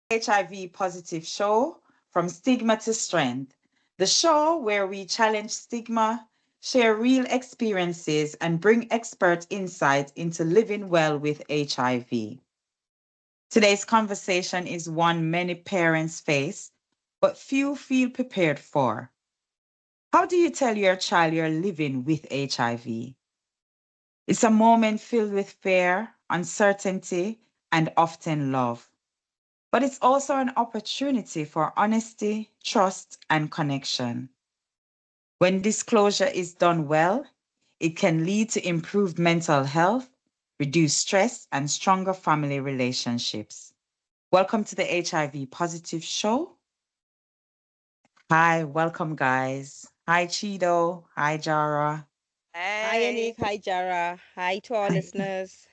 HIV Positive Show, From Stigma to Strength, the show where we challenge stigma, share real experiences, and bring expert insight into living well with HIV. Today's conversation is one many parents face, but few feel prepared for. How do you tell your child you're living with HIV? It's a moment filled with fear, uncertainty, and often love. But it's also an opportunity for honesty, trust, and connection. When disclosure is done well, it can lead to improved mental health, reduced stress, and stronger family relationships. Welcome to the HIV Positive Show. Hi, welcome, guys. Hi, Chido. Hi, Jara. Hi, Hey, Anik. Hi, Jara. Hi to our Hi. listeners.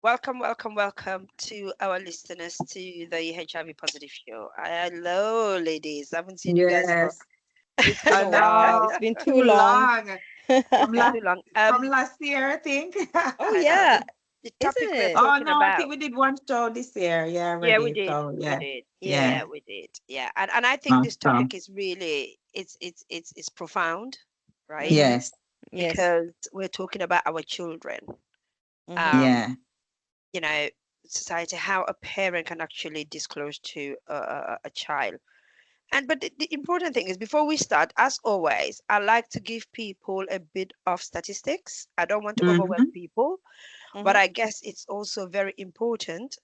welcome to our listeners to the HIV Positive Show. Hello, ladies. I haven't seen you guys for Yes, It's been I a while. know. It's been too Too long. long. From too last long. from last year, I think. Oh, I know yeah, the topic isn't we're it? Oh talking no, I think about. we did one show this year. Yeah, Yeah, we already. did. So We yeah, did. yeah. Yeah, we did. Yeah, and I think this Awesome. topic is really it's profound, right? Mm-hmm. Yes. Yes. Because we're talking about our children. Mm-hmm. Um, Yeah. you know, society, how a parent can actually disclose to a child. And but the important thing is before we start, as always, I like to give people a bit of statistics. I don't want to overwhelm Mm-hmm. people, but Mm-hmm. I guess it's also very important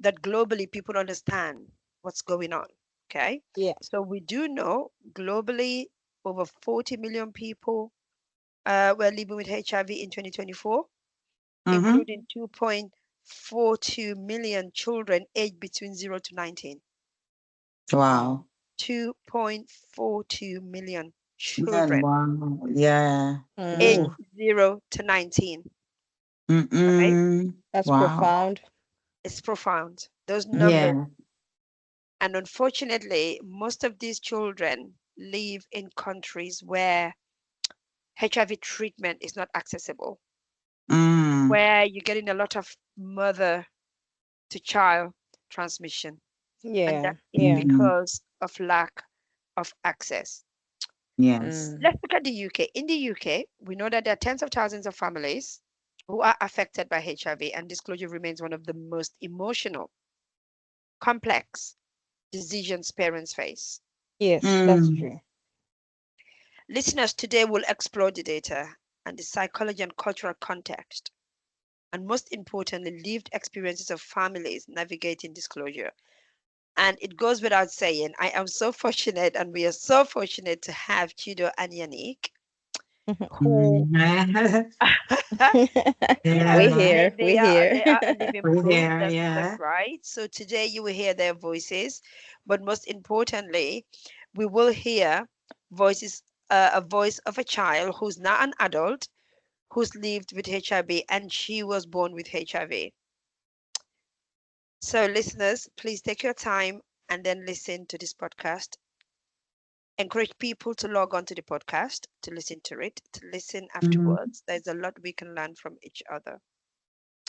that globally people understand what's going on. Okay. Yeah. So we do know globally over 40 million people were living with HIV in 2024, Mm-hmm. including 2.42 million children aged between 0 to 19. Mm. Wow. 2.42 million Man, children wow. Yeah. aged Mm. Ooh. 0 to 19, right? Mm-mm. That's Wow. profound. It's profound. Those numbers, Yeah. and unfortunately, most of these children live in countries where HIV treatment is not accessible, Mm. where you're getting a lot of mother to child transmission, and Yeah. that is Yeah. Mm-hmm. because of lack of access. Yes. Mm. Let's look at the UK. In the UK, we know that there are tens of thousands of families who are affected by HIV, and disclosure remains one of the most emotional, complex decisions parents face. Yes, that's Mm. true. Listeners, today will explore the data and the psychology and cultural context, and most importantly, lived experiences of families navigating disclosure. And it goes without saying, I am so fortunate, and we are so fortunate to have Chido and Yannick, who Mm. yeah, We're Yeah. here. We're here. they are a living We're proof. here. That's Yeah. right. So today you will hear their voices, but most importantly, we will hear voices, a voice of a child who's now an adult who's lived with HIV, and she was born with HIV. So listeners, please take your time and then listen to this podcast. Encourage people to log on to the podcast, to listen to it, to listen Mm-hmm. afterwards. There's a lot we can learn from each other,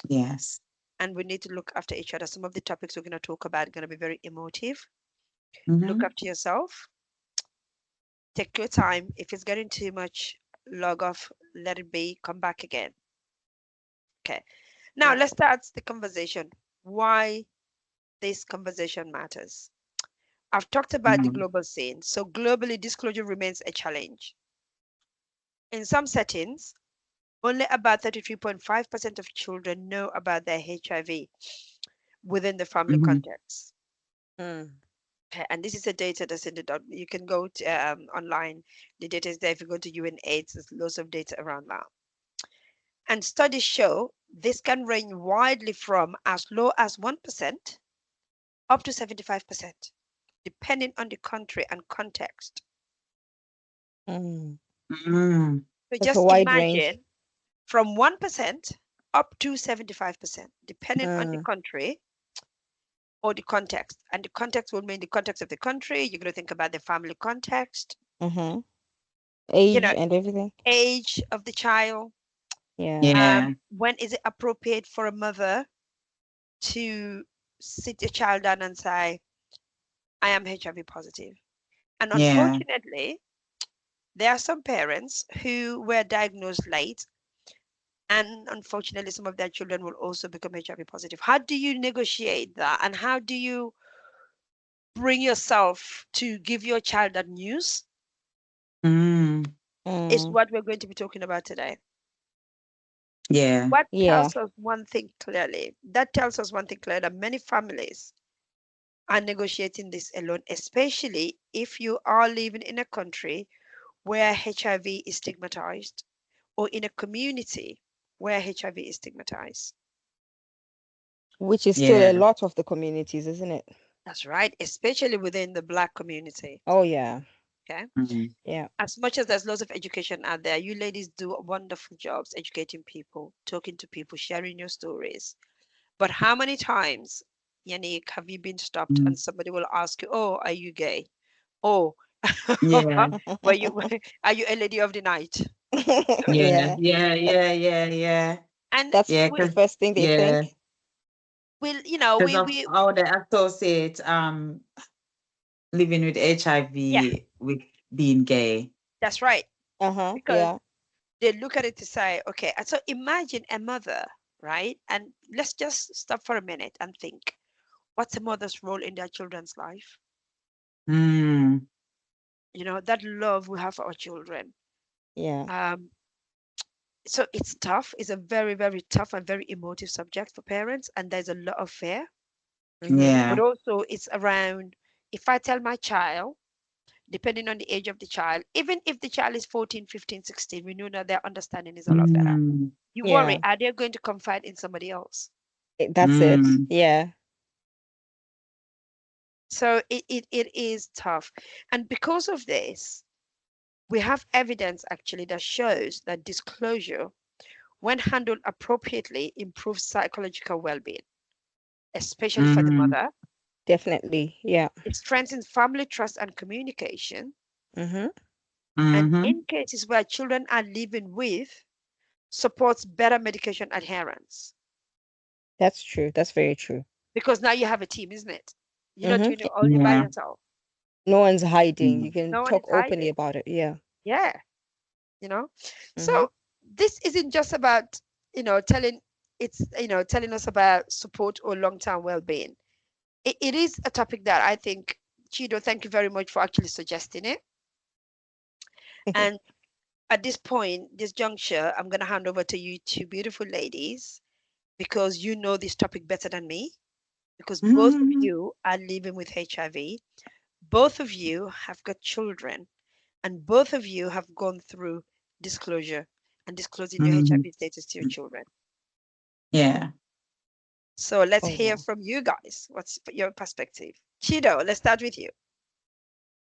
Yes. and we need to look after each other. Some of the topics we're going to talk about are going to be very emotive. Look Mm-hmm. after yourself. Take your time. If it's getting too much, log off, let it be, come back again. Okay. Now Yeah. let's start the conversation. Why this conversation matters. I've talked about the Mm-hmm. global scene. So globally, disclosure remains a challenge. In some settings, only about 33.5% of children know about their HIV within the family Mm-hmm. context. Mm. Okay, and this is the data that's in the you can go to online. The data is there. If you go to UNAIDS, there's lots of data around that. And studies show this can range widely from as low as 1% up to 75%, depending on the country and context. Mm. Mm-hmm. So That's a just wide range. imagine from 1% up to 75%, depending on the Mm. country or the context. And the context will mean the context of the country. You're going to think about the family context, Mm-hmm. you Age know, and everything. age of the child. Yeah. Yeah. When is it appropriate for a mother to sit your child down and say, I am HIV positive. And Yeah. unfortunately, there are some parents who were diagnosed late, and unfortunately, some of their children will also become HIV positive. How do you negotiate that? And how do you bring yourself to give your child that news? Mm. Is Mm. what we're going to be talking about today. Yeah. What Yeah. tells us one thing clearly? That tells us one thing clearly, that many families are negotiating this alone, especially if you are living in a country where HIV is stigmatized, or in a community where HIV is stigmatized. Which is still a Yeah. lot of the communities, isn't it? That's right, especially within the Black community. Oh, yeah. Okay. Mm. Yeah. As much as there's lots of education out there, you ladies do wonderful jobs educating people, talking to people, sharing your stories. But how many times, Yannick, have you been stopped Mm. and somebody will ask you, "Oh, are you gay? Oh, Yeah. were you are you a lady of the night?" Yeah. Yeah. Yeah. That, Yeah. Yeah. Yeah. And that's Yeah. the we, Because first thing they yeah, think. will, because of we, how they associate living with yeah, HIV with being gay. that's right. Uh-huh. Because Yeah. they look at it to say, okay, and so imagine a mother, right? And let's just stop for a minute and think, what's a mother's role in their children's life? Mm. That love we have for our children. Yeah. Um, so it's tough. It's a very, very tough and very emotive subject for parents, and there's a lot of fear. Mm-hmm. But Yeah. also, it's around, if I tell my child, depending on the age of the child, even if the child is 14, 15, 16, we know that their understanding is a lot better. Mm. You worry, Yeah. are they going to confide in somebody else? That's it. Mm. Yeah. So it is tough. And because of this, we have evidence actually that shows that disclosure, when handled appropriately, improves psychological well-being, especially for the Mm. mother. Definitely. Yeah. It strengthens family trust and communication. Mm-hmm. And Mm-hmm. in cases where children are living with, supports better medication adherence. That's true. That's very true. Because now you have a team, isn't it? You're not doing Mm-hmm. it only by Yeah. yourself. No one's hiding. You Mm. can No one talk is openly hiding. about it. Yeah. Yeah, you know. Mm-hmm. So this isn't just about, telling us about support or long-term well-being. It is a topic that I think, Chido, thank you very much for actually suggesting it. And at this point, this juncture, I'm going to hand over to you two beautiful ladies, because you know this topic better than me, because both of Mm. you are living with HIV. Both of you have got children, and both of you have gone through disclosure and disclosing your Mm. HIV status to your children. Yeah. So let's Oh, hear yeah. from you guys. What's your perspective? Chido, let's start with you.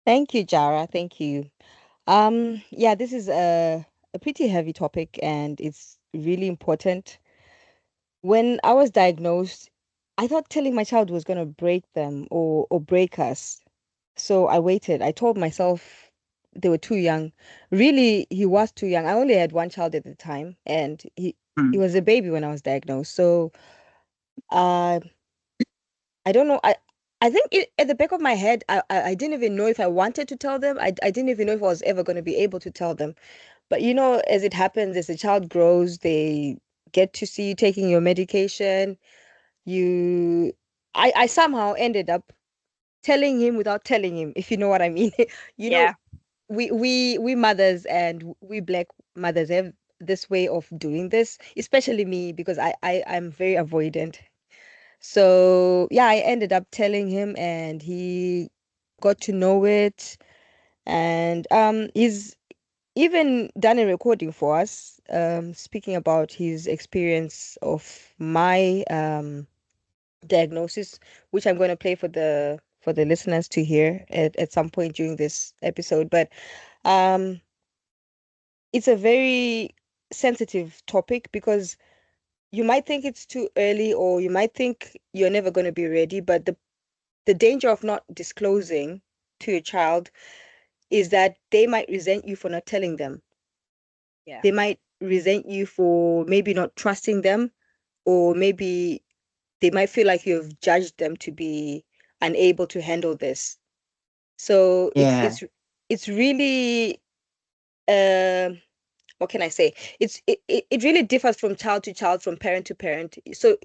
Thank you, Jara. Thank you. Yeah, this is a pretty heavy topic and it's really important. When I was diagnosed, I thought telling my child was gonna break them or break us. So I waited. I told myself they were too young. Really, he was too young. I only had one child at the time, and he Mm. was a baby when I was diagnosed. So uh, I don't know. I think at the back of my head, I didn't even know if I wanted to tell them. I didn't even know if I was ever going to be able to tell them. But as it happens, as a child grows, they get to see you taking your medication. You, I somehow ended up telling him without telling him, if you know what I mean. You know, Yeah, we mothers and we black mothers have this way of doing this, especially me because I'm very avoidant. So yeah, I ended up telling him and he got to know it, and he's even done a recording for us, speaking about his experience of my diagnosis, which I'm going to play for the listeners to hear at some point during this episode. But um it's a very sensitive topic because you might think it's too early or you might think you're never going to be ready, but the danger of not disclosing to your child is that they might resent you for not telling them. yeah, They might resent you for maybe not trusting them, or maybe they might feel like you've judged them to be unable to handle this. So Yeah. it's really what can I say? It really differs from child to child, from parent to parent. So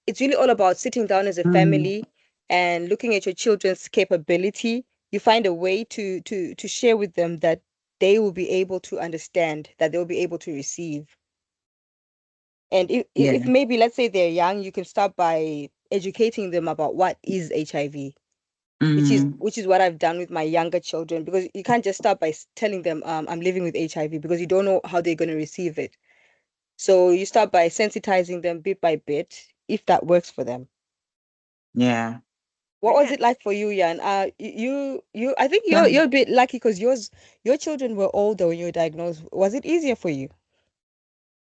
it's really all about sitting down as a Mm, family and looking at your children's capability. You find a way to share with them that they will be able to understand, that they will be able to receive. And if yeah. maybe let's say they're young, you can start by educating them about what is HIV, Mm, which is what I've done with my younger children, because you can't just start by telling them I'm living with HIV, because you don't know how they're going to receive it. So you start by sensitizing them bit by bit, if that works for them. yeah. What was it Brilliant. like for you, Jan? I think Um, you're a bit lucky because your children were older when you were diagnosed. Was it easier for you?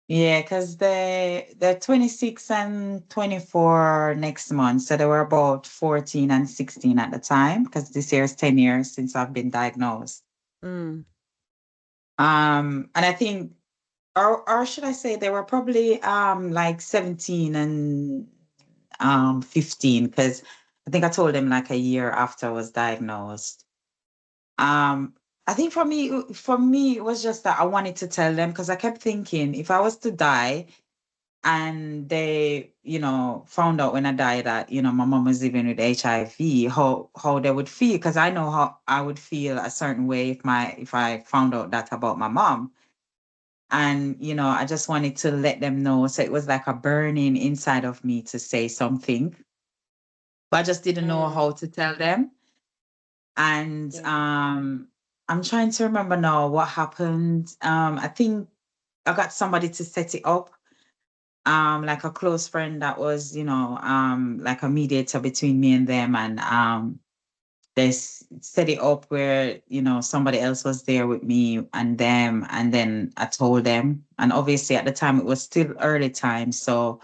yeah, because they're 26 and 24 next month. So they were about 14 and 16 at the time, because this year is 10 years since I've been diagnosed. Mm. And I think, or should I say, they were probably like 17 and 15, because I think I told them like a year after I was diagnosed. Um, I think for me, it was just that I wanted to tell them, because I kept thinking, if I was to die and they, found out when I died that, my mom was living with HIV, how they would feel, because I know how I would feel a certain way if I found out that about my mom. And, I just wanted to let them know. So it was like a burning inside of me to say something, but I just didn't know Mm. how to tell them. And Yeah. I'm trying to remember now what happened. I think I got somebody to set it up, like a close friend that was, like a mediator between me and them. And set it up where, somebody else was there with me and them. And then I told them. And obviously at the time it was still early time. So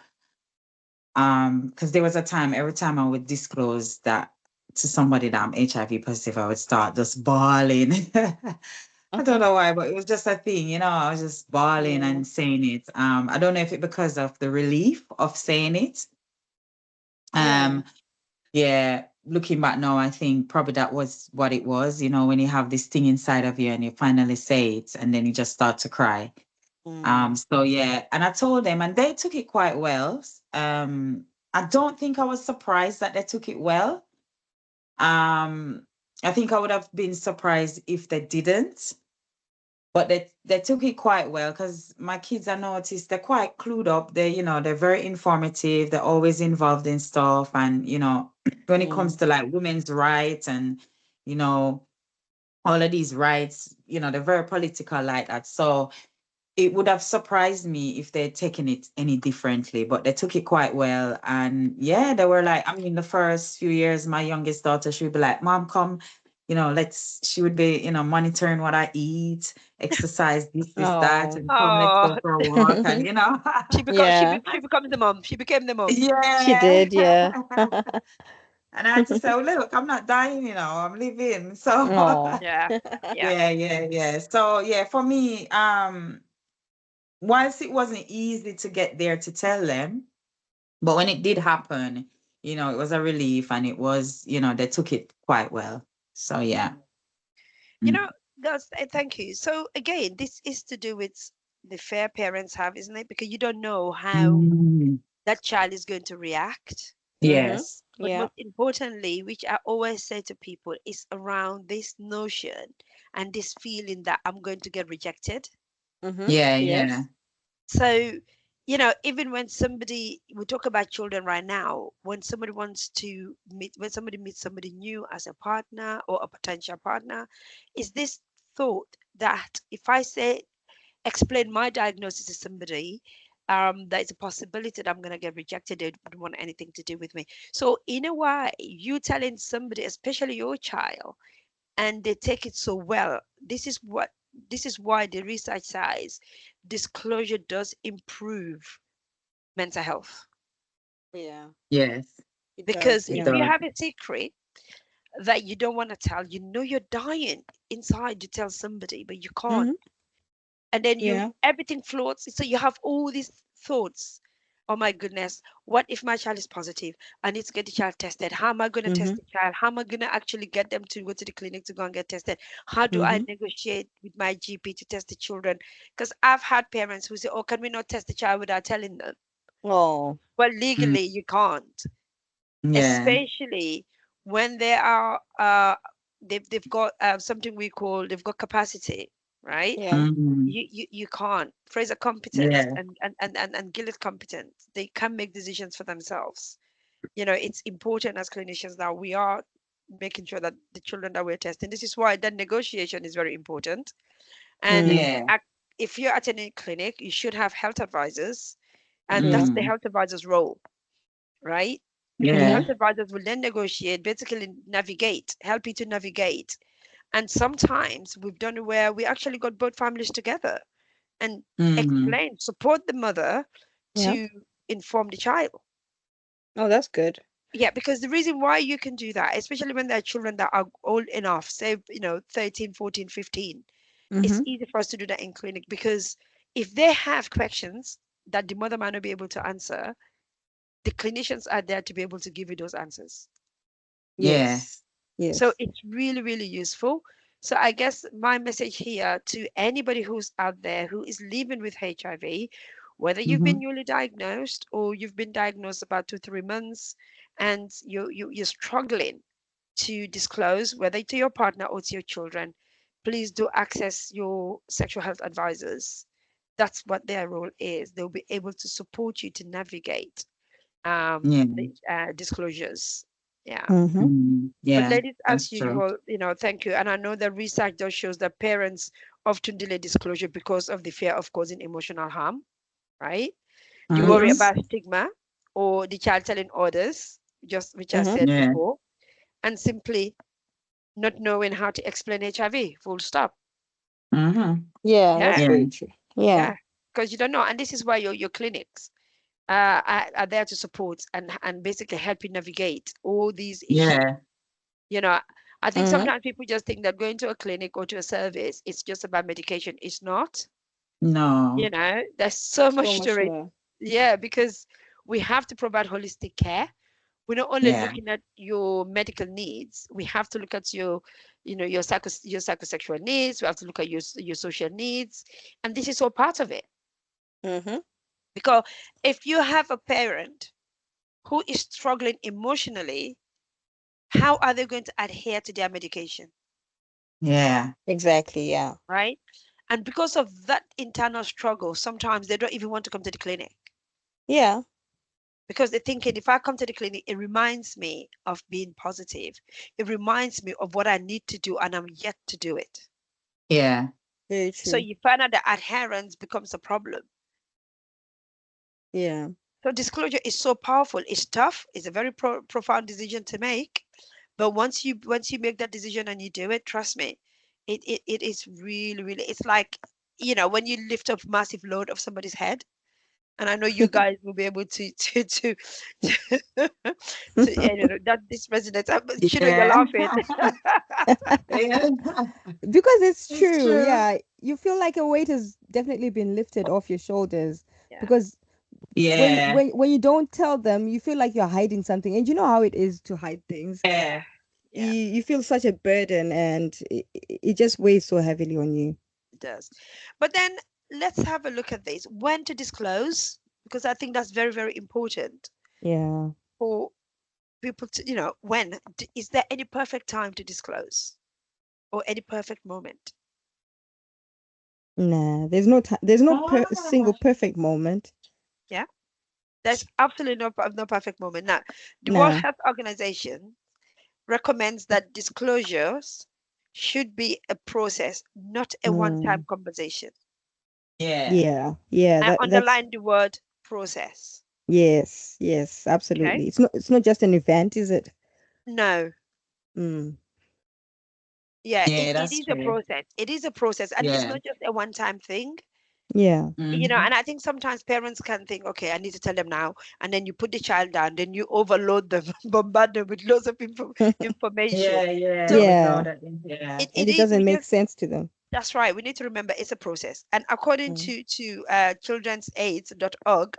because there was a time, every time I would disclose that to somebody that I'm HIV positive, I would start just bawling. I don't know why, but it was just a thing, I was just bawling Yeah. and saying it. I don't know if it because of the relief of saying it. Yeah. Um, yeah, looking back now, I think probably that was what it was, when you have this thing inside of you and you finally say it and then you just start to cry. Mm. So yeah, and I told them and they took it quite well. I don't think I was surprised that they took it well. Um, I think I would have been surprised if they didn't, but they took it quite well, because my kids, I noticed, they're quite clued up. They're very informative. They're always involved in stuff, and when it comes Mm. to like women's rights and you know all of these rights, they're very political like that. So it would have surprised me if they'd taken it any differently, but they took it quite well. And yeah, they were like, I mean, the first few years, my youngest daughter, she would be like, Mom, come, she would be, monitoring what I eat, exercise, this, that, Oh. and come, let's Oh, go for a walk. And, Yeah. she becomes the mom. She became the mom. She yeah. did, yeah. And I had to say, oh, look, I'm not dying, I'm living. So Oh. Yeah, yeah. yeah, yeah, yeah. So yeah, for me, whilst it wasn't easy to get there to tell them, but when it did happen, it was a relief, and it was, they took it quite well. So yeah. Mm. You know, girls, thank you. So again, this is to do with the fear parents have, isn't it? Because you don't know how Mm, that child is going to react. Mm-hmm. yes. But Yeah. most importantly, which I always say to people, is around this notion and this feeling that I'm going to get rejected. Mm-hmm. Yeah, yeah. Yes. So, even when somebody, we talk about children right now, when somebody wants to meet, when somebody meets somebody new as a partner or a potential partner, is this thought that if I say, explain my diagnosis to somebody, there is a possibility that I'm going to get rejected. They don't want anything to do with me. So, in a way, you telling somebody, especially your child, and they take it so well. This is why the research says disclosure does improve mental health. Yeah. Yes, It does. Because it if Yeah. you does. have a secret that you don't want to tell, you're dying inside to tell somebody, but you can't. Mm-hmm. And then you Yeah. everything floats. So you have all these thoughts oh my goodness, what if my child is positive? I need to get the child tested. How am I going to test Mm-hmm. the child? How am I going to actually get them to go to the clinic to go and get tested? How do I Mm-hmm. negotiate with my GP to test the children? Because I've had parents who say, oh, can we not test the child without telling them? Oh, Well, Mm, legally, you can't, yeah. especially when they are, they've got something we call, they've got capacity, right? yeah. Mm, You can't. Fraser competent yeah. and Gill is competent. They can make decisions for themselves. It's important as clinicians that we are making sure that the children that we're testing, this is why that negotiation is very important. And Mm, Yeah. if you're attending a clinic, you should have health advisors, and yeah. that's the Mm, health advisor's role, right? Because the Mm-hmm. health yeah. advisors will then negotiate, basically navigate, help you to navigate. And sometimes we've done it where we actually got both families together and Mm, explain, support the mother Yeah. to inform the child. Oh, that's good. Yeah, because the reason why you can do that, especially when there are children that are old enough, say, 13, 14, 15, it's Mm-hmm. easy for us to do that in clinic because if they have questions that the mother might not be able to answer, the clinicians are there to be able to give you those answers. yeah. Yes. So Yes. it's really, really useful. So I guess my message here to anybody who's out there who is living with HIV, whether you've been Mm-hmm. newly diagnosed or you've been diagnosed about 2, 3 months, and you're struggling to disclose whether to your partner or to your children, please do access your sexual health advisors. That's what their role is. They'll be able to support you to navigate Yeah. the disclosures. Yeah. Mm-hmm. But Yeah. ladies, as That's true. usual, thank you. And I know the research does shows that parents often delay disclosure because of the fear of causing emotional harm, right? The worry Mm-hmm. Yes. about stigma or the child telling others, just which I Mm-hmm. said Yeah. before, and simply not knowing how to explain HIV, full stop. Mm-hmm. Yeah, that's Yeah, Yeah. very true. Yeah. yeah, because you don't know. And this is why your clinics are there to support and basically help you navigate all these issues. Yeah. You know, I think Mm-hmm. sometimes people just think that going to a clinic or to a service, it's just about medication. It's not. No. There's so So much to much it. more. Yeah, because we have to provide holistic care. We're not only Yeah. looking at your medical needs, we have to look at your psychosexual needs. We have to look at your social needs, and this is all part of it. Mm-hmm. Because if you have a parent who is struggling emotionally, how are they going to adhere to their medication, Yeah. Exactly. Yeah. right? And because of that internal struggle, sometimes they don't even want to come to the clinic Yeah. because they're thinking, if I come to the clinic, it reminds me of being positive. It reminds me of what I need to do, and I'm yet to do it. Yeah. Very So true. you find out that adherence becomes a problem. Yeah. So disclosure is so powerful. It's tough. It's a very profound decision to make. But once you make that decision and you do it, trust me, it is really, really, it's like, when you lift up massive load of somebody's head. And I know you guys will be able that this resonates. You're Yeah. laughing. Yeah. Because it's It's true. true. Yeah. You feel like a weight has definitely been lifted off your shoulders Yeah, because when Yeah. when when you don't tell them, you feel like you're hiding something, and you know how it is to hide things. yeah, Yeah. You yeah, you feel such a burden, and it just weighs so heavily on you. it does. But then let's have a look at this. When to disclose, because I think that's very, very important Yeah. for people to, when is there any perfect time to disclose or any perfect moment? Nah, there's no single Ah. perfect moment. Yeah, there's absolutely no perfect moment. Now, the World No. Health Organization recommends that disclosures should be a process, not a one-time Mm. conversation. Yeah. Yeah. Yeah. I That's underline the word process. yes. Yes. Okay. Absolutely. It's not just an event, is it? No. Mm. Yeah, Yeah, it that's is a true. process. It is a process, and it's Yeah. not just a one-time thing. Yeah. Mm-hmm. And I think sometimes parents can think, okay, I need to tell them now, and then you put the child down, then you overload them, bombard them with lots of information. Yeah, yeah. So Yeah. Without it. Yeah. And it doesn't we make just sense to them. that's right. We need to remember it's a process. And according Mm. to children'saids.org,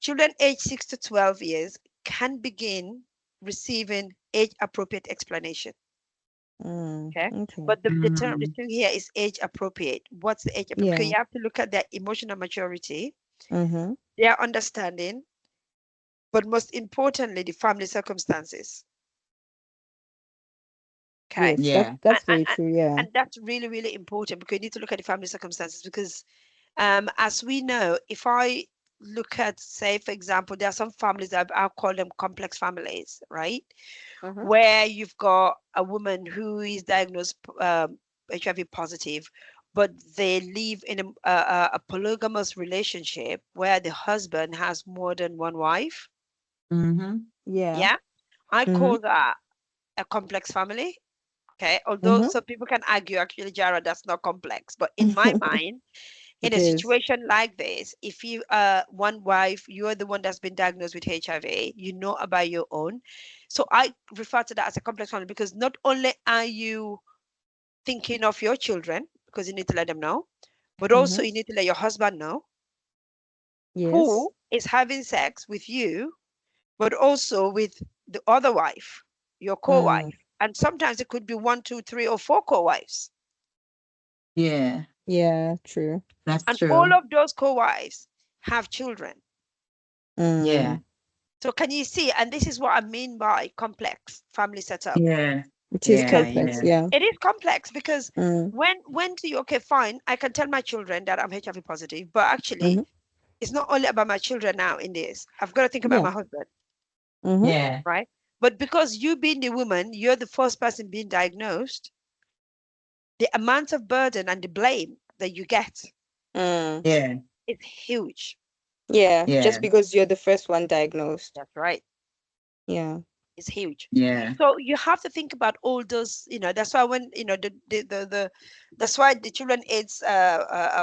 children aged 6 to 12 years can begin receiving age-appropriate explanation. Okay, Okay. but the Mm. thing here is age appropriate. What's the age appropriate? Because Yeah. you have to look at their emotional maturity, Mm-hmm. their understanding, but most importantly, the family circumstances. Okay, Yes, Yeah. and, that's and, very and true. Yeah. and that's really, really important because you need to look at the family circumstances because as we know, if I look at, say, for example, there are some families that I'll call them complex families, right? Mm-hmm. Where you've got a woman who is diagnosed HIV positive, but they live in a polygamous relationship where the husband has more than one wife. Mm-hmm. Yeah. Yeah, I Mm-hmm. call that a complex family. Okay, although Mm-hmm. some people can argue, actually, Jara, that's not complex. But in my mind, in It a is. situation like this, if you one wife, you're the one that's been diagnosed with HIV, you know about your own. So I refer to that as a complex family because not only are you thinking of your children, because you need to let them know, but Mm-hmm. also you need to let your husband know Yes. who is having sex with you, but also with the other wife, your Mm. co-wife. And sometimes it could be one, two, three, or four co-wives. Yeah. Yeah, true. That's And all true. of those co-wives have children. Yeah. Mm. So can you see? And this is what I mean by complex family setup. Yeah. It is Yeah. Because complex. Yeah. Yeah. it is complex because Mm. when do you, okay, fine, I can tell my children that I'm HIV positive, but actually Mm-hmm. it's not only about my children now in this. I've got to think about Yeah. my husband, Mm-hmm. Yeah. right? But because you being the woman, you're the first person being diagnosed, the amount of burden and the blame that you get Mm. Yeah. is huge. Yeah. Yeah. Just because you're the first one diagnosed. That's right. Yeah. It's huge. Yeah. So you have to think about all those, that's why when, that's why the Children AIDS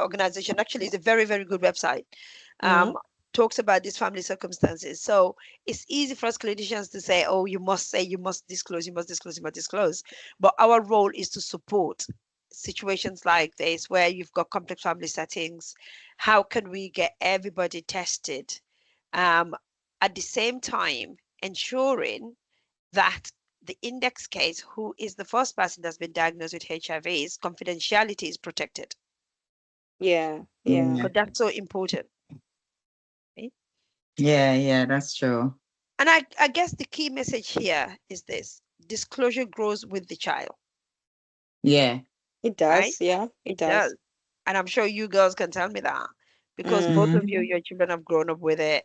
organization actually is a very, very good website. Mm-hmm. Um, talks about these family circumstances. So it's easy for us clinicians to say, oh, you must say, you must disclose, you must disclose, you must disclose. But our role is to support situations like this where you've got complex family settings. How can we get everybody tested? Um, at the same time, ensuring that the index case, who is the first person that's been diagnosed with HIV's confidentiality is protected. Yeah. Yeah. Yeah. Because that's so important. Okay? Yeah. Yeah. That's true. And I guess the key message here is this: disclosure grows with the child, Yeah. It right? does. Yeah. It It does. does. And I'm sure you girls can tell me that because both Mm. of you, Mm-hmm. your children have grown up with it.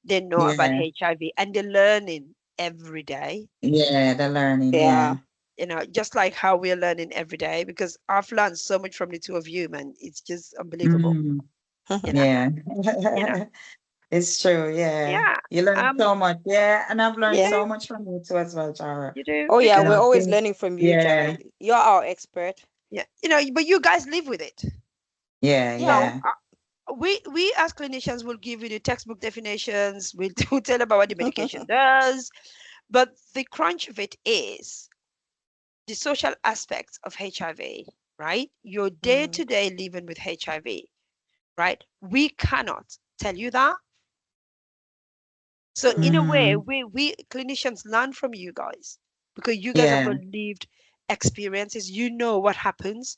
They know about Yeah. HIV and they're learning every day. Yeah. The learning. Yeah. Yeah. Just like how we're learning every day, because I've learned so much from the two of you, man. It's just unbelievable. Mm. You know, Yeah. you know. It's true. Yeah. Yeah. You learn Um, so much. Yeah. And I've you learned Yeah. so do, much from you too as well, Tara. you do, Oh yeah, You we're because know, always things. learning from you, Jara. Yeah. You're our expert. yeah, but you guys live with it. Yeah. Yeah. So Yeah. we as clinicians will give you the textbook definitions. We'll tell about what the medication does, but the crunch of it is the social aspects of HIV, right? Your Mm. day-to-day living with HIV, right? We cannot tell you that. So in True. a way, Mm. we clinicians learn from you guys because you guys have Yeah. got lived experiences. You know what happens.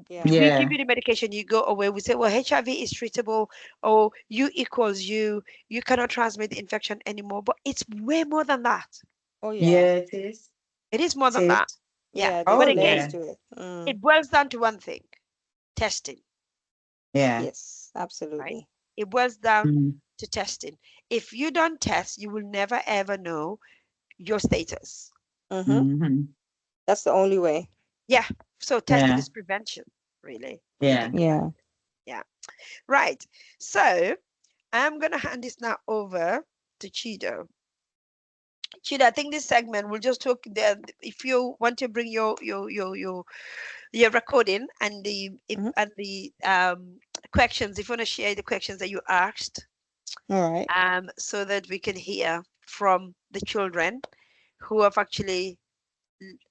Yeah. We give Yeah. you the medication, you go away. We say, well, HIV is treatable, or U equals you. You cannot transmit the infection anymore. But it's way more than that. Oh yeah. Yeah. It is. It is more It than that. is. Yeah. Yeah, But Oh there's layers yeah. again, to it. Mm. it boils down to one thing: testing, Yeah. Yes, right? absolutely. It boils down Mm. to testing. If you don't test, you will never ever know your status. Mm-hmm. Mm-hmm. That's the only way. Yeah. So testing Yeah. is prevention, really, when you Yeah. think about Yeah. it. Yeah. Right. So I'm gonna hand this now over to Chido. Chido, I think this segment will just talk there. If you want to bring your recording and Mm-hmm. the questions, if you want to share the questions that you asked, All right. so that we can hear from the children who have actually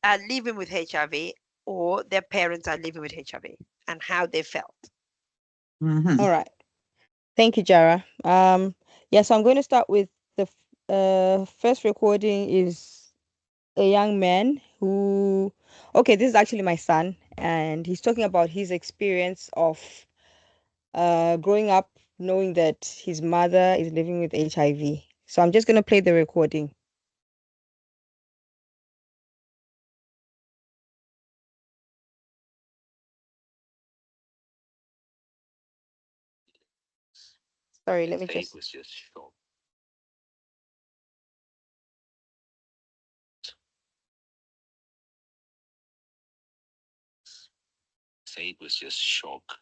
are living with HIV or their parents are living with HIV and how they felt. Mm-hmm. All right. Thank you, Jara. Yeah, so I'm going to start with the first recording is a young man who, okay, this is actually my son, and he's talking about his experience of growing up knowing that his mother is living with HIV. So I'm just going to play the recording. Sorry, let me just. Was just shocked. Said was just shocked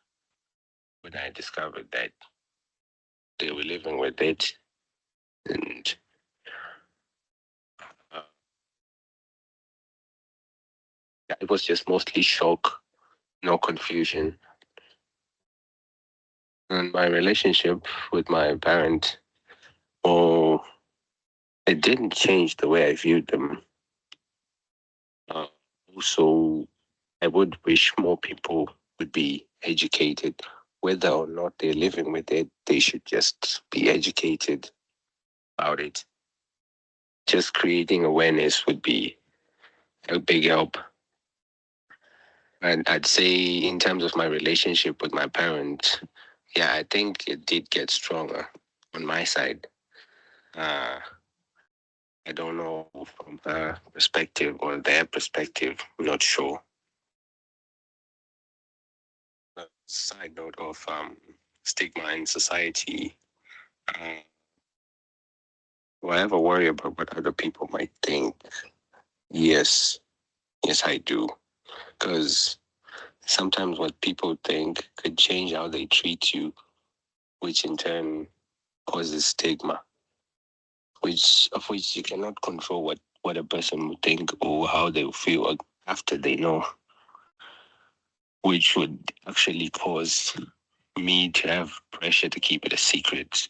when I discovered that they were living with it, and uh, yeah, it was just mostly shock, no confusion. And my relationship with my parent, oh, it didn't change the way I viewed them. Uh, Also, I would wish more people would be educated. Whether or not they're living with it, they should just be educated about it. Just creating awareness would be a big help. And I'd say, in terms of my relationship with my parents, yeah, I think it did get stronger on my side. Uh, I don't know from her perspective or their perspective, I'm not sure. Side note of stigma in society, uh, do I ever worry about what other people might think? Yes, yes, I do. Because sometimes what people think could change how they treat you, which in turn causes stigma, which you cannot control what a person would think or how they will feel after they know, which would actually cause me to have pressure to keep it a secret.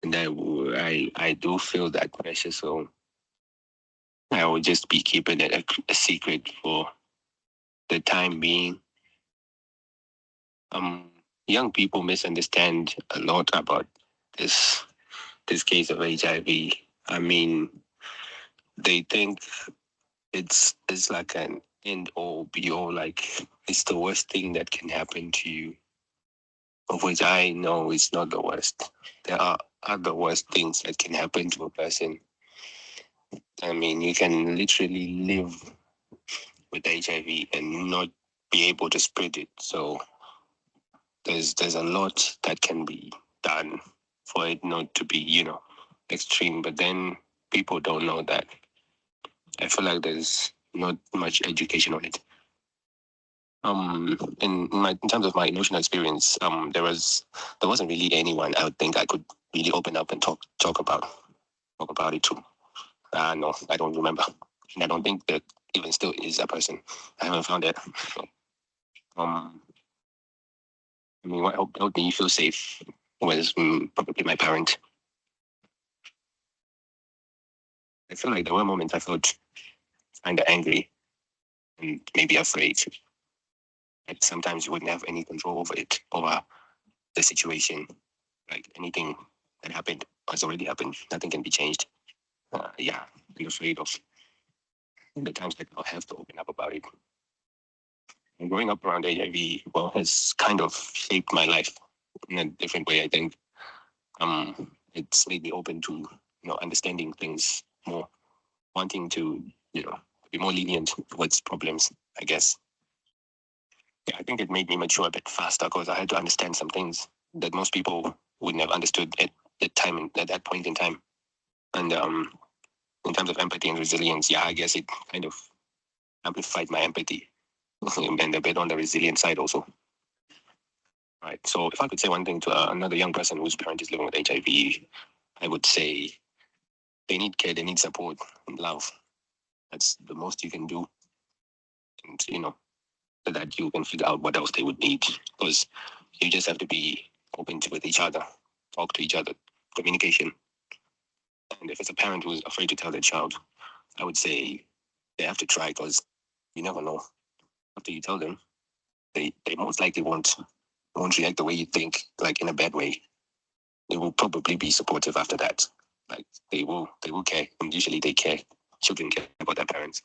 And I do feel that pressure, so I will just be keeping it a secret for the time being. Um, Young people misunderstand a lot about this this case of HIV. I mean, they think it's like an end all be all, like it's the worst thing that can happen to you. Of which I know it's not the worst. There are other worst things that can happen to a person. I mean, you can literally live with HIV and not be able to spread it. So there's a lot that can be done for it not to be, extreme. But then people don't know that. I feel like there's not much education on it. In terms of my emotional experience, there wasn't really anyone I would think I could really open up and talk about it to. No, I don't remember, and I don't think that even still is a person. I haven't found it. Um, I mean, what helped me feel safe was probably my parent. I feel like there were moments I felt kind of angry and maybe afraid. Like sometimes you wouldn't have any control over it, over the situation. Like anything that happened has already happened. Nothing can be changed. Yeah, be afraid of the times that I'll have to open up about it. And growing up around HIV, well, has kind of shaped my life in a different way. I think it's made me open to understanding things more, wanting to be more lenient towards problems. I guess. Yeah, I think it made me mature a bit faster because I had to understand some things that most people wouldn't have understood at that time, at that point in time. And in terms of empathy and resilience, yeah, I guess it kind of amplified my empathy and a bit on the resilient side also. Right. So if I could say one thing to another young person whose parent is living with HIV, I would say they need care, they need support and love. That's the most you can do. And, so that you can figure out what else they would need. Because you just have to be open with each other, talk to each other, communication. And if it's a parent who's afraid to tell their child, I would say they have to try because you never know. After you tell them, they most likely won't react the way you think, like in a bad way. they will probably be supportive after that. Like they will care, and usually they care. Children care about their parents.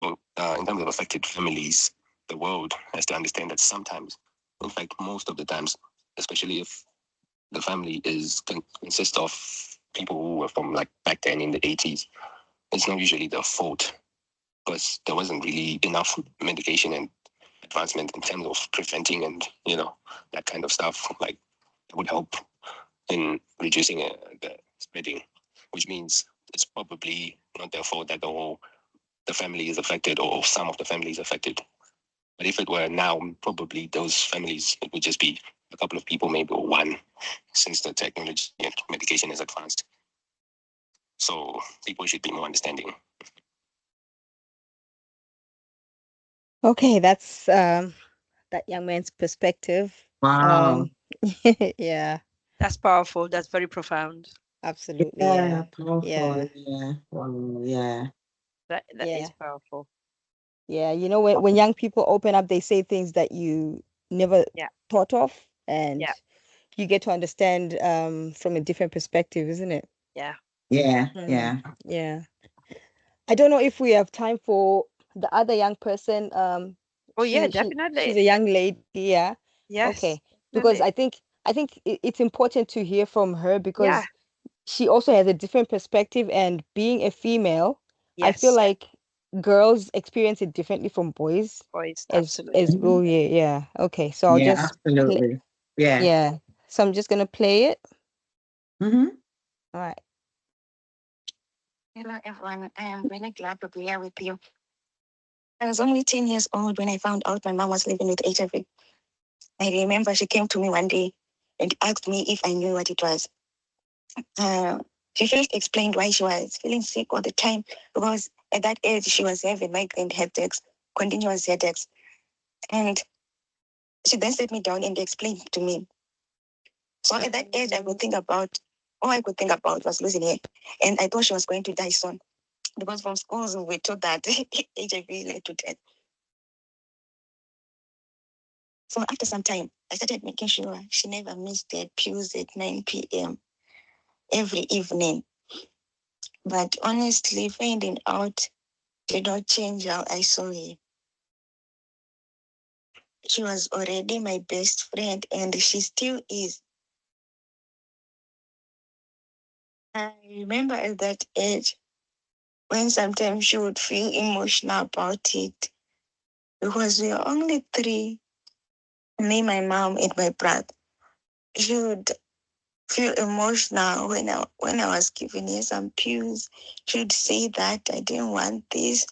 Well, in terms of affected families, the world has to understand that sometimes, in fact, most of the times, especially if the family consists of people who were from like back then in the 80s, it's not usually their fault because there wasn't really enough medication and advancement in terms of preventing and that kind of stuff. Like it would help in reducing the spreading, which means it's probably not their fault that the family is affected or some of the family is affected. But if it were now, probably those families, it would just be a couple of people, maybe, or one, since the technology and medication is advanced. So people should be more understanding. Okay, that's that young man's perspective. Wow. Yeah, That's powerful. That's very profound. absolutely. Yeah, Yeah. powerful. Yeah. Wow. Yeah. That Yeah. is powerful. Yeah. When young people open up, they say things that you never Yeah. thought of, and Yeah. you get to understand from a different perspective, isn't it? Yeah. Yeah. Mm, Yeah. yeah. I don't know if we have time for the other young person. Oh yeah, She's definitely. a young lady. Yeah. Yes, Okay. Because definitely. I think it's important to hear from her Yeah. because she also has a different perspective, and being a female, I feel Yes. like girls experience it differently from boys Boys, as absolutely. well. Yeah, yeah. Okay, so I'll Yeah, just play, absolutely. Yeah. yeah. So I'm just gonna play it. Mm-hmm. All right. Hello, everyone. I am really glad to be here with you. I was only 10 years old when I found out my mom was living with HIV. I remember she came to me one day and asked me if I knew what it was. Uh, she first explained why she was feeling sick all the time because at that age she was having migraine headaches, continuous headaches. And she then sat me down and explained to me. So at that age, all I could think about was losing her. And I thought she was going to die soon because from schools we taught that HIV led to death. So after some time, I started making sure she never missed her pills at 9 p.m. every evening. But honestly, finding out did not change how I saw her. She was already my best friend, and she still is. I remember at that age when sometimes she would feel emotional about it because we were only three, me, my mom, and my brother. She would feel emotional when I was giving her some pills. She would say that I didn't want this,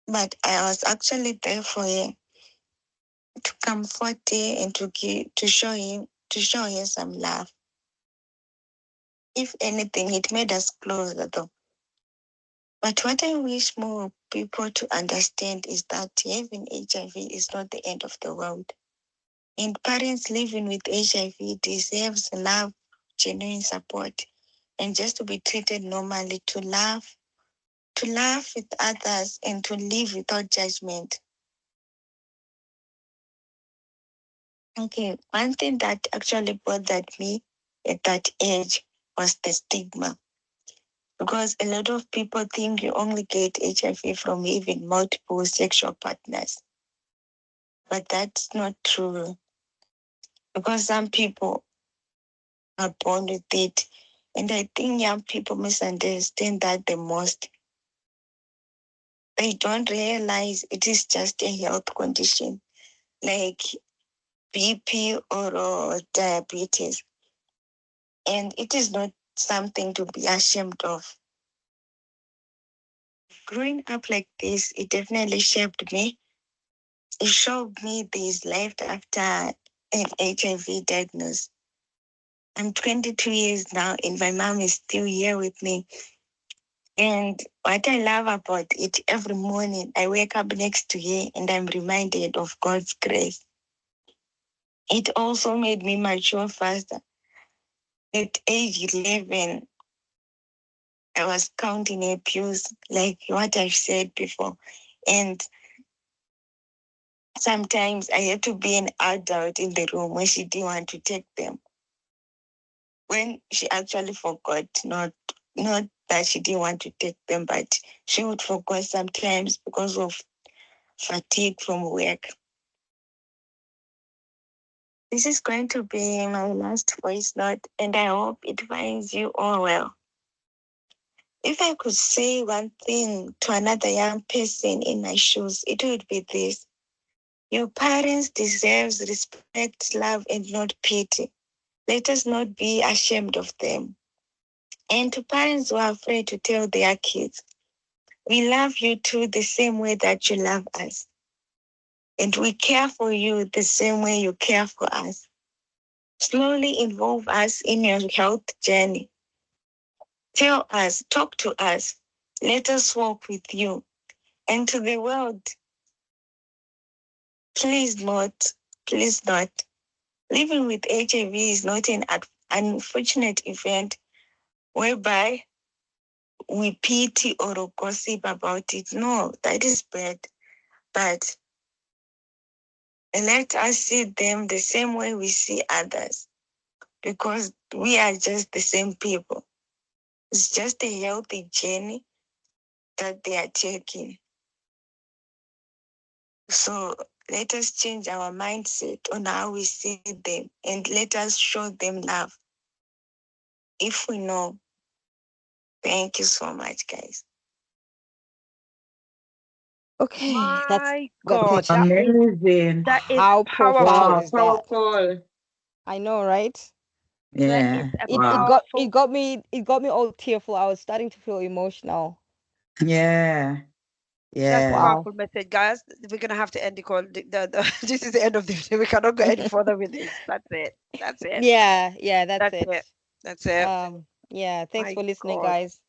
but I was actually there for her to comfort her and to show her some love. If anything, it made us closer though. But what I wish more people to understand is that having HIV is not the end of the world. And parents living with HIV deserves love, genuine support, and just to be treated normally, to laugh with others, and to live without judgment. Okay, one thing that actually bothered me at that age was the stigma. Because a lot of people think you only get HIV from having multiple sexual partners. But that's not true. Because some people are born with it. And I think young people misunderstand that the most. They don't realize it is just a health condition like BP or diabetes. And it is not something to be ashamed of. Growing up like this, it definitely shaped me. It showed me this life after an HIV diagnosis. I'm 22 years now, and my mom is still here with me. And what I love about it, every morning I wake up next to her and I'm reminded of God's grace. It also made me mature faster. At age 11, I was counting abuse, like what I've said before. And sometimes I had to be an adult in the room when she didn't want to take them. When she actually forgot, not that she didn't want to take them, but she would forget sometimes because of fatigue from work. This is going to be my last voice note, and I hope it finds you all well. If I could say one thing to another young person in my shoes, it would be this. Your parents deserve respect, love, and not pity. Let us not be ashamed of them. And to parents who are afraid to tell their kids, we love you too the same way that you love us. And we care for you the same way you care for us. Slowly involve us in your health journey. Tell us, talk to us. Let us walk with you. And to the world, please not. Living with HIV is not an unfortunate event whereby we pity or gossip about it. No, that is bad. But let us see them the same way we see others, because we are just the same people. It's just a healthy journey that they are taking. So let us change our mindset on how we see them and let us show them love if we know. Thank you so much, guys. Okay, that's My God, it. Amazing. that is How profound powerful. Wow, is that? powerful. I know, right? That is Yeah. a Wow. powerful. It got me all tearful. I was starting to feel emotional. Yeah. That's a Yeah. Wow. powerful message, guys. We're gonna have to end the call. This is the end of the video. We cannot go any further with this. That's it. That's it. Yeah, that's That's it. it. That's it. Yeah, thanks My for listening, God. guys.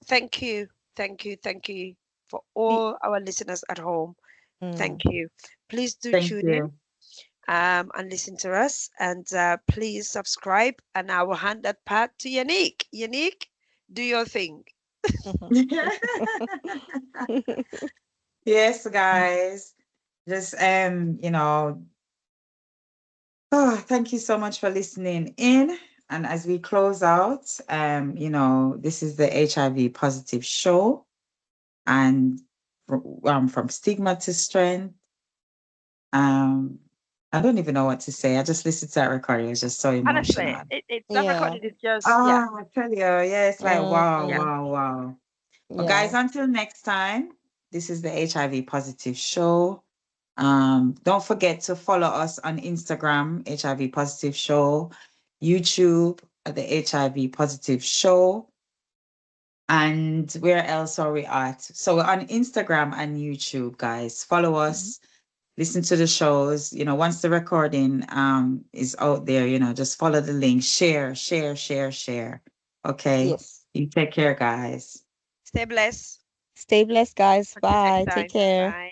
Thank you. Thank you. Thank you for Be, all our listeners at home. mm, Thank you. Please do Thank tune in you. and listen to us. And please subscribe. And I will hand that part to Yannick. Yannick, do your thing. Yes, guys. Just thank you so much for listening in. And as we close out, this is the HIV Positive Show, and from Stigma to Strength. Um, I don't even know what to say. I just listened to that recording. It was just so Honestly, emotional. it's that yeah. recording is just, yeah, Ah, I tell you, yeah, it's like wow, yeah. Mm, wow, wow. Well, guys, yeah. until next time, this is the HIV Positive Show. Don't forget to follow us on Instagram, HIV Positive Show, YouTube at the HIV Positive Show, and where else are we at? So we're on Instagram and YouTube, guys. Follow Mhm. us, listen to the shows. Once the recording is out there, just follow the link, share, share, share, share. Okay. Yes. You take care, guys. Stay blessed. Stay blessed, guys. Until next Bye. Take time. care. Bye.